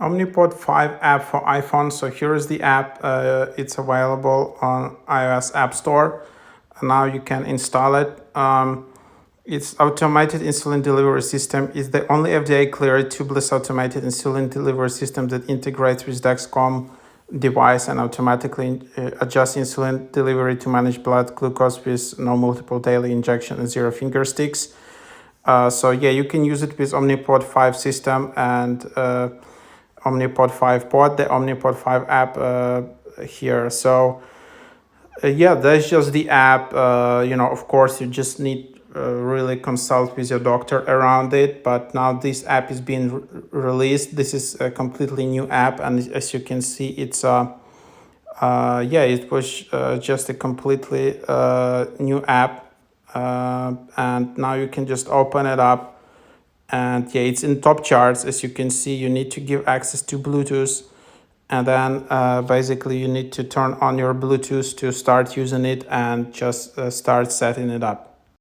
Omnipod 5 app for iPhone. So here is the app. It's available on iOS App Store. Now you can install it. Its automated insulin delivery system is the only FDA-cleared tubeless automated insulin delivery system that integrates with Dexcom device and automatically adjusts insulin delivery to manage blood glucose with no multiple daily injection and zero finger sticks. So yeah, you can use it with Omnipod 5 system and Omnipod 5 pod, the Omnipod 5 app here. So yeah, that's just the app. Of course, you just need really consult with your doctor around it. But now this app is being released. This is a completely new app, and as you can see, it's it was just a completely new app, and now you can just open it up. And yeah, it's in top charts. As you can see, you need to give access to Bluetooth, and then basically you need to turn on your Bluetooth to start using it and just start setting it up.